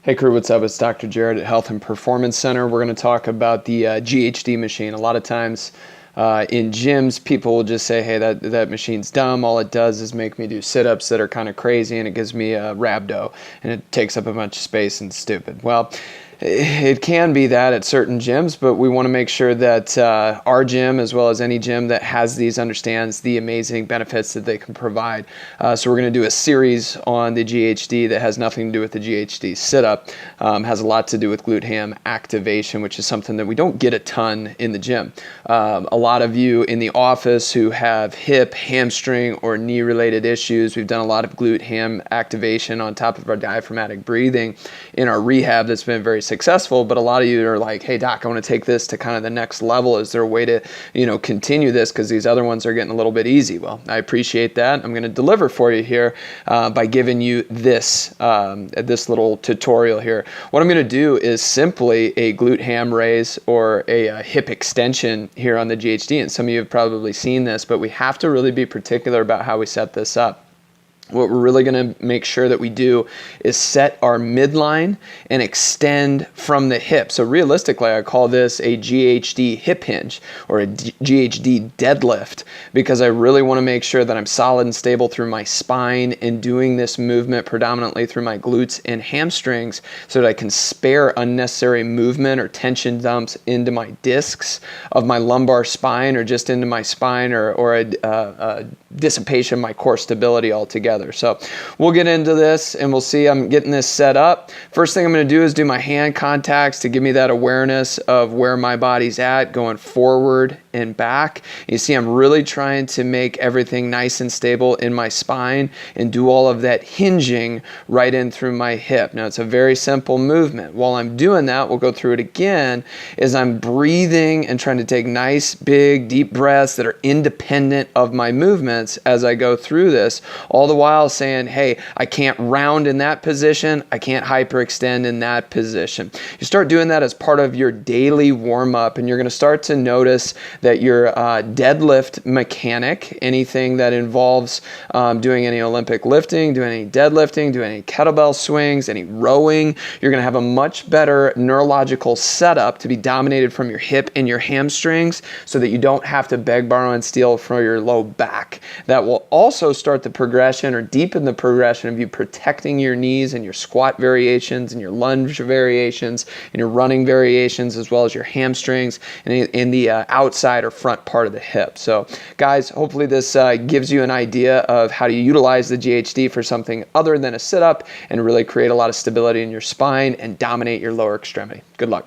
Hey crew, what's up? It's Dr. Jared at Health and Performance Center. We're going to talk about the GHD machine. A lot of times in gyms, people will just say, hey, that machine's dumb. All it does is make me do sit-ups that are kind of crazy, and it gives me a rhabdo, and it takes up a bunch of space and it's stupid. Well, it can be that at certain gyms, but we want to make sure that our gym, as well as any gym that has these, understands the amazing benefits that they can provide. So we're going to do a series on the GHD that has nothing to do with the GHD sit-up. Has a lot to do with glute ham activation, which is something that we don't get a ton in the gym. A lot of you in the office who have hip, hamstring, or knee-related issues, we've done a lot of glute ham activation on top of our diaphragmatic breathing in our rehab that's been very successful, but a lot of you are like, hey doc, I want to take this to kind of the next level. Is there a way to, continue this, because these other ones are getting a little bit easy? Well, I appreciate that. I'm going to deliver for you here by giving you this little tutorial here. What I'm going to do is simply a glute ham raise or a hip extension here on the GHD, and some of you have probably seen this, but we have to really be particular about how we set this up. What we're really going to make sure that we do is set our midline and extend from the hip. So realistically, I call this a GHD hip hinge or a GHD deadlift, because I really want to make sure that I'm solid and stable through my spine and doing this movement predominantly through my glutes and hamstrings, so that I can spare unnecessary movement or tension dumps into my discs of my lumbar spine, or just into my spine, or a dissipation of my core stability altogether. So we'll get into this and we'll see. I'm getting this set up. First thing I'm going to do is do my hand contacts to give me that awareness of where my body's at, going forward and back. You see, I'm really trying to make everything nice and stable in my spine and do all of that hinging right in through my hip. Now, it's a very simple movement. While I'm doing that, we'll go through it again, is I'm breathing and trying to take nice, big, deep breaths that are independent of my movements as I go through this, all the while saying, hey, I can't round in that position, I can't hyperextend in that position. You start doing that as part of your daily warm-up, and you're going to start to notice that your deadlift mechanic, anything that involves doing any Olympic lifting, doing any deadlifting, doing any kettlebell swings, any rowing, you're going to have a much better neurological setup to be dominated from your hip and your hamstrings, so that you don't have to beg, borrow, and steal from your low back. That will also start the progression, or deepen the progression, of you protecting your knees and your squat variations and your lunge variations and your running variations, as well as your hamstrings and in the outside or front part of the hip. So guys, hopefully this gives you an idea of how to utilize the GHD for something other than a sit-up, and really create a lot of stability in your spine and dominate your lower extremity. Good luck.